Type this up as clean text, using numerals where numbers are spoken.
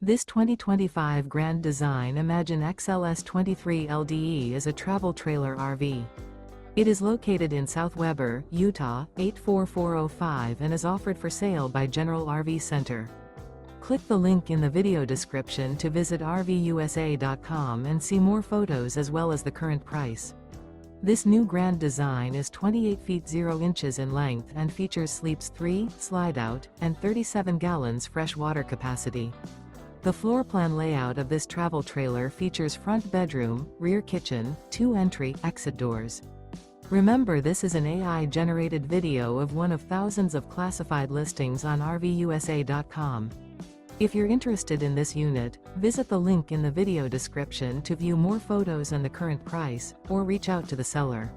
This 2025 Grand Design Imagine XLS 23 LDE is a travel trailer RV. It is located in South Weber, Utah, 84405 and is offered for sale by General RV Center. Click the link in the video description to visit RVUSA.com and see more photos as well as the current price. This new Grand Design is 28 feet 0 inches in length and features sleeps 3, Slideout, and 37 gallons fresh water capacity. The floor plan layout of this travel trailer features front bedroom, rear kitchen, 2 entry/exit doors. Remember, this is an AI-generated video of one of thousands of classified listings on RVUSA.com. If you're interested in this unit, visit the link in the video description to view more photos and the current price, or reach out to the seller.